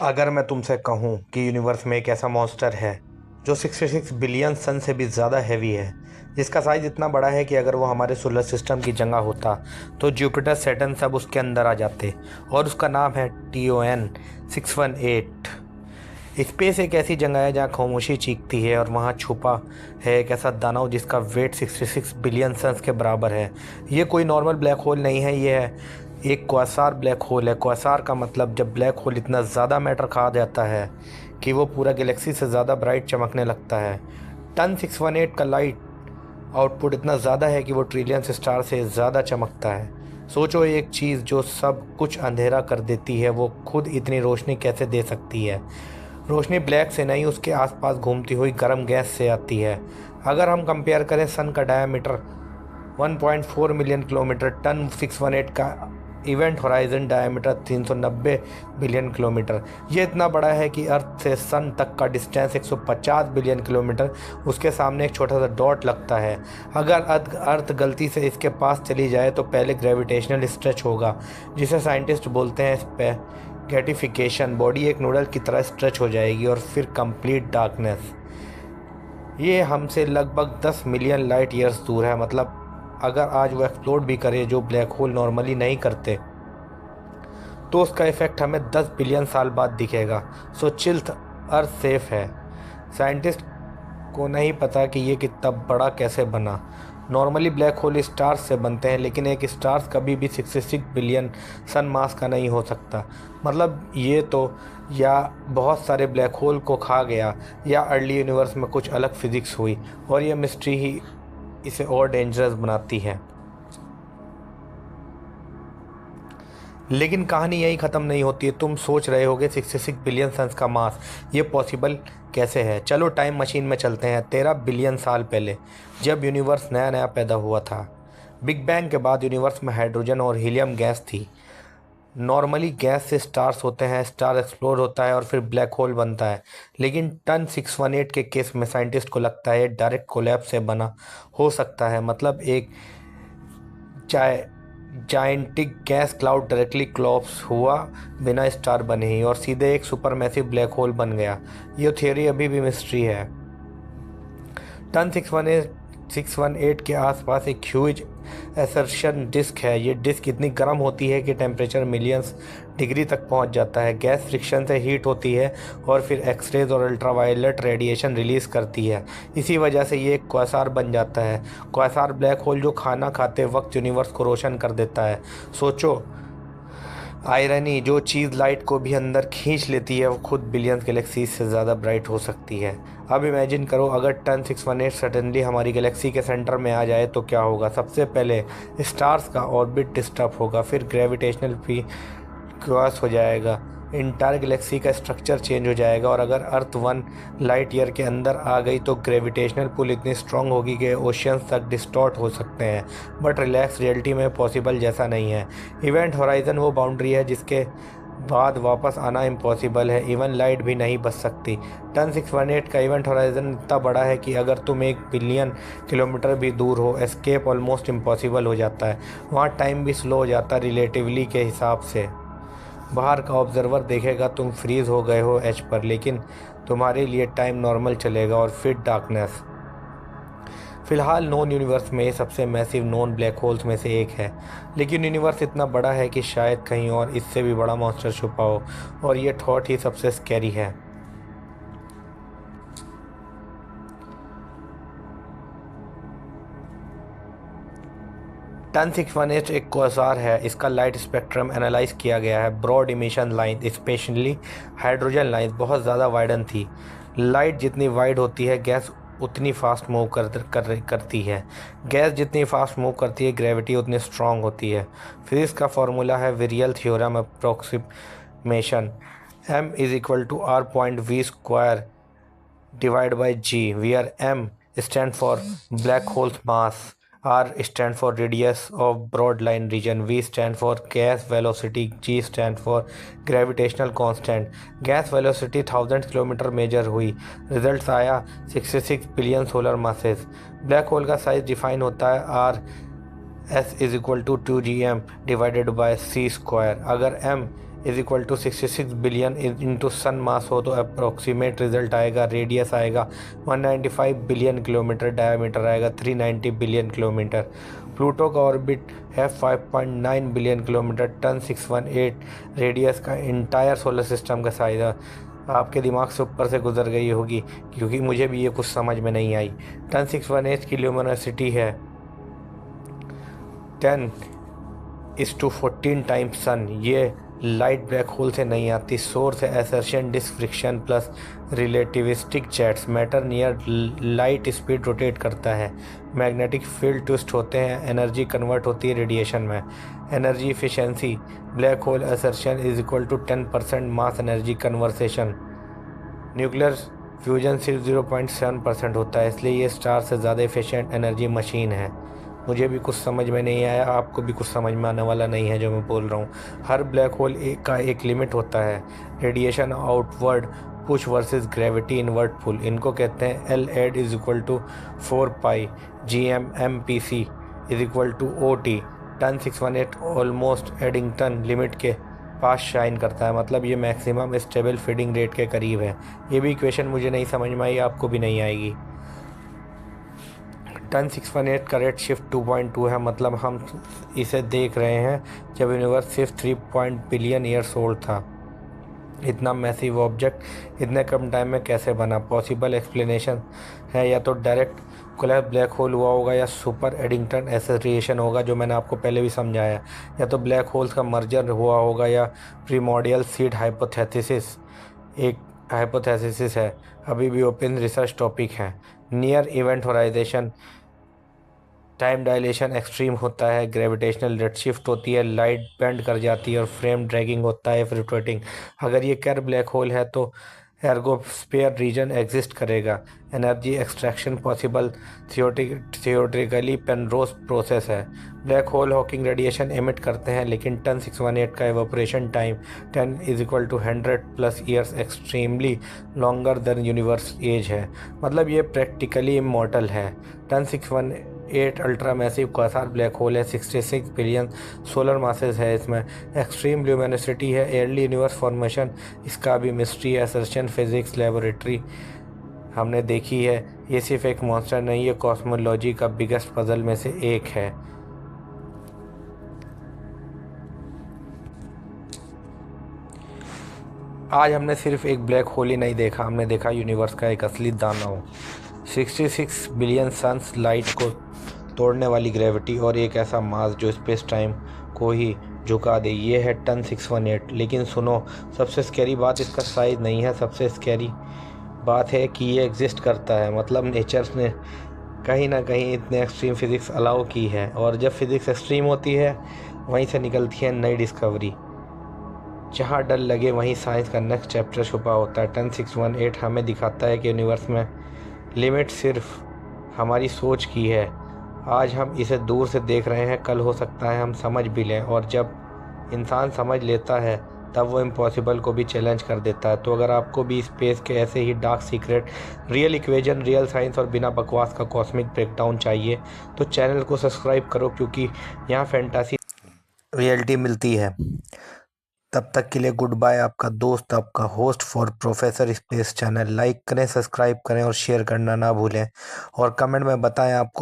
अगर मैं तुमसे कहूं कि यूनिवर्स में एक ऐसा मॉन्स्टर है जो 66 बिलियन सन से भी ज़्यादा हैवी है, जिसका साइज़ इतना बड़ा है कि अगर वो हमारे सोलर सिस्टम की जगह होता तो जुपिटर सैटर्न सब उसके अंदर आ जाते, और उसका नाम है TON 618। स्पेस एक ऐसी जगह है जहाँ खामोशी चीखती है, और वहाँ छुपा है एक ऐसा दानव जिसका वेट 66 बिलियन सन्स के बराबर है। ये कोई नॉर्मल ब्लैक होल नहीं है, ये है एक क्वासार ब्लैक होल है। क्वासार का मतलब जब ब्लैक होल इतना ज़्यादा मैटर खा जाता है कि वो पूरा गैलेक्सी से ज़्यादा ब्राइट चमकने लगता है। टन 618 का लाइट आउटपुट इतना ज़्यादा है कि वो ट्रिलियन स्टार से ज़्यादा चमकता है। सोचो, एक चीज़ जो सब कुछ अंधेरा कर देती है वो खुद इतनी रोशनी कैसे दे सकती है। रोशनी ब्लैक से नहीं, उसके आसपास घूमती हुई गर्म गैस से आती है। अगर हम कंपेयर करें सन का डायमीटर 1.4 मिलियन किलोमीटर, टन 618 का event horizon diameter 390 billion kilometre. ये इतना बड़ा है कि अर्थ से सन तक का डिस्टेंस 150 बिलियन किलोमीटर। उसके सामने एक छोटा सा डॉट लगता है। अगर अर्थ गलती से इसके पास चली जाए तो पहले ग्रेविटेशनल स्ट्रेच होगा, जिसे साइंटिस्ट बोलते हैं स्पैगेटिफिकेशन। बॉडी एक नूडल की तरह स्ट्रेच हो जाएगी और फिर कंप्लीट डार्कनेस। ये हमसे लगभग 10 मिलियन लाइट ईयर्स दूर है। मतलब अगर आज वो एक्सप्लोड भी करे, जो ब्लैक होल नॉर्मली नहीं करते, तो उसका इफेक्ट हमें 10 बिलियन साल बाद दिखेगा। सो चिल्थ, अर्थ सेफ है। साइंटिस्ट को नहीं पता कि ये कितना बड़ा कैसे बना। नॉर्मली ब्लैक होल स्टार्स से बनते हैं, लेकिन एक स्टार्स कभी भी 66 बिलियन सन मास का नहीं हो सकता। मतलब ये तो या बहुत सारे ब्लैक होल को खा गया, या अर्ली यूनिवर्स में कुछ अलग फिजिक्स हुई, और ये मिस्ट्री ही इसे और डेंजरस बनाती है। लेकिन कहानी यही ख़त्म नहीं होती है। तुम सोच रहे होगे 66 बिलियन सन्स का मास, ये पॉसिबल कैसे है? चलो टाइम मशीन में चलते हैं 13 बिलियन साल पहले, जब यूनिवर्स नया नया पैदा हुआ था। बिग बैंग के बाद यूनिवर्स में हाइड्रोजन और हीलियम गैस थी। नॉर्मली गैस से स्टार्स होते हैं, स्टार एक्सप्लोर होता है और फिर ब्लैक होल बनता है। लेकिन टन 618 के केस में साइंटिस्ट को लगता है डायरेक्ट कोलैप्स से बना हो सकता है। मतलब एक जाइंटिक गैस क्लाउड डायरेक्टली कोलैप्स हुआ बिना स्टार बने ही, और सीधे एक सुपर मैसिव ब्लैक होल बन गया। ये थ्योरी अभी भी मिस्ट्री है। टन 618 के आसपास एक ह्यूज एसर्शन डिस्क है। ये डिस्क इतनी गर्म होती है कि टेम्परेचर मिलियंस डिग्री तक पहुंच जाता है। गैस फ्रिक्शन से हीट होती है और फिर एक्सरेज और अल्ट्रावायलेट रेडिएशन रिलीज़ करती है। इसी वजह से ये एक क्वासार बन जाता है। क्वासार ब्लैक होल जो खाना खाते वक्त यूनिवर्स को रोशन कर देता है। सोचो, आयरनी, जो चीज़ लाइट को भी अंदर खींच लेती है वो खुद बिलियंस गैलेक्सीज से ज़्यादा ब्राइट हो सकती है। अब इमेजिन करो, अगर टन 618 सडनली हमारी गैलेक्सी के सेंटर में आ जाए तो क्या होगा? सबसे पहले स्टार्स का ऑर्बिट डिस्टर्ब होगा, फिर ग्रेविटेशनल भी क्रॉस हो जाएगा, इंटायर गैलेक्सी का स्ट्रक्चर चेंज हो जाएगा। और अगर अर्थ 1 लाइट ईयर के अंदर आ गई तो ग्रेविटेशनल पुल इतनी स्ट्रांग होगी कि ओशियंस तक डिस्टॉर्ट हो सकते हैं। बट रिलैक्स रियलिटी में पॉसिबल जैसा नहीं है। इवेंट होराइजन वो बाउंड्री है जिसके बाद वापस आना इम्पॉसिबल है। इवन लाइट भी नहीं बच सकती। टन 618 का इवेंट होराइजन इतना बड़ा है कि अगर तुम 1 बिलियन किलोमीटर भी दूर हो, एस्केप ऑलमोस्ट इम्पॉसिबल हो जाता है। वहाँ टाइम भी स्लो हो जाता है रिलेटिवली के हिसाब से। बाहर का ऑब्जर्वर देखेगा तुम फ्रीज हो गए हो एज पर, लेकिन तुम्हारे लिए टाइम नॉर्मल चलेगा, और फिर डार्कनेस। फिलहाल नॉन यूनिवर्स में सबसे मैसिव नॉन ब्लैक होल्स में से एक है, लेकिन यूनिवर्स इतना बड़ा है कि शायद कहीं और इससे भी बड़ा मॉन्स्टर छुपा हो, और ये थॉट ही सबसे स्कैरी है। टन 618 एक क्वासार है। इसका लाइट स्पेक्ट्रम एनालाइज किया गया है। Broad emission line, specially hydrogen line, बहुत ज़्यादा वाइडन थी। लाइट जितनी वाइड होती है, गैस उतनी फास्ट मूव करती है। गैस जितनी फास्ट मूव करती है, ग्रेविटी उतनी स्ट्रांग होती है। फिजिक्स का फॉर्मूला है virial theorem approximation, m=r.v² divided by g, where m stand for black hole's mass, r stand for radius of broad line region, v stand for gas velocity, g stand for gravitational constant। Gas velocity 1000 kilometre measure हुई, result आया 66 billion solar masses. Black hole का size define होता है R S = 2gm divided by c²। अगर m is equal to 66 billion into sun mass हो तो approximate result आएगा। Radius आएगा 195 बिलियन किलोमीटर, डायमीटर आएगा 390 बिलियन किलोमीटर। प्लूटो का ऑर्बिट है 5.9 बिलियन किलोमीटर। टन 618 रेडियस का इंटायर सोलर सिस्टम का साइज है। आपके दिमाग से ऊपर से गुजर गई होगी, क्योंकि मुझे भी ये कुछ समझ में नहीं आई। टन 618 की ल्यूमिनोसिटी है 10⁴ टाइम्स सन। ये लाइट ब्लैक होल से नहीं आती। सोर्स है accretion disc friction plus relativistic jets. Matter near light speed rotate करता है। मैग्नेटिक फील्ड ट्विस्ट होते हैं। एनर्जी कन्वर्ट होती है रेडिएशन में। Energy efficiency black hole accretion is equal to 10% mass energy conversation. Nuclear fusion सिर्फ 0.7% होता है, इसलिए ये स्टार से ज़्यादा एफिशिएंट एनर्जी मशीन है। मुझे भी कुछ समझ में नहीं आया, आपको भी कुछ समझ में आने वाला नहीं है जो मैं बोल रहा हूँ। हर ब्लैक होल का एक लिमिट होता है। Radiation outward push versus gravity inward pull, इनको कहते हैं L Edd is equal to 4 pi GMMPC is equal to OT। Ton 618 almost Eddington limit के पास शाइन करता है, मतलब ये मैक्सिमम स्टेबल फीडिंग रेट के करीब है। ये भी इक्वेशन मुझे नहीं समझ में आई, आपको भी नहीं आएगी। टन 618 का रेड शिफ्ट 2.2 है, मतलब हम इसे देख रहे हैं जब यूनिवर्स सिर्फ 3 बिलियन ईयर्स ओल्ड था। इतना मैसिव ऑब्जेक्ट इतने कम टाइम में कैसे बना? पॉसिबल एक्सप्लेनेशन है या तो डायरेक्ट कोलैप्स ब्लैक होल हुआ होगा, या सुपर एडिंगटन एसोसिएशन होगा जो मैंने आपको पहले भी समझाया, या तो ब्लैक होल्स का मर्जर हुआ होगा, या प्रीमोर्डियल सीड हाइपोथेसिस एक हाइपोथेसिस है, अभी भी ओपन रिसर्च टॉपिक है। Near event horizon time dilation extreme होता है। ग्रेविटेशनल रेडशिफ्ट होती है, लाइट बेंड कर जाती है, और फ्रेम ड्रैगिंग होता है फ्लक्चुएटिंग। अगर ये कर ब्लैक होल है तो एर्गोस्फीयर रीजन एग्जिस्ट करेगा। Energy extraction possible theoretically Penrose process है। Black hole Hawking radiation emit करते हैं, लेकिन टन 618 का evaporation time 10 is equal to 100+ years, extremely longer than universe age है, मतलब ये प्रैक्टिकली इमॉर्टल है। Ton 618 ultra massive quasar black hole है। 66 बिलियन सोलर मासेस है इसमें। एक्सट्रीम ल्यूमिनोसिटी है। एयरली यूनिवर्स फॉर्मेशन इसका भी मिस्ट्री है। असर्शन फिजिक्स लेबोरेटरी हमने देखी है। ये सिर्फ एक मॉन्स्टर नहीं, ये कॉस्मोलॉजी का बिगेस्ट पजल में से एक है। आज हमने सिर्फ एक ब्लैक होल ही नहीं देखा, हमने देखा यूनिवर्स का एक असली दानव। 66 बिलियन सन्स लाइट को तोड़ने वाली ग्रेविटी, और एक ऐसा मास जो स्पेस टाइम को ही झुका दे। ये है टन 618। लेकिन सुनो, सबसे स्कैरी बात इसका साइज़ नहीं है, सबसे स्कैरी बात है कि ये एग्जिस्ट करता है, मतलब नेचर ने कहीं ना कहीं इतने एक्सट्रीम फिज़िक्स अलाउ की है। और जब फिज़िक्स एक्सट्रीम होती है वहीं से निकलती है नई डिस्कवरी। जहाँ डर लगे वहीं साइंस का नेक्स्ट चैप्टर छुपा होता है। टन 618 हमें दिखाता है कि यूनिवर्स में लिमिट सिर्फ हमारी सोच की है। आज हम इसे दूर से देख रहे हैं, कल हो सकता है हम समझ भी लें, और जब इंसान समझ लेता है तब वो इम्पॉसिबल को भी चैलेंज कर देता है। तो अगर आपको भी स्पेस के ऐसे ही dark secret, real equation, real science और बिना बकवास का कॉस्मिक ब्रेकडाउन चाहिए तो चैनल को सब्सक्राइब करो, क्योंकि यहाँ फैंटासी रियलिटी मिलती है। तब तक के लिए गुड बाय। आपका दोस्त, आपका host for professor space channel. Like करें, सब्सक्राइब करें और शेयर करना ना भूलें, और कमेंट में बताएं आपको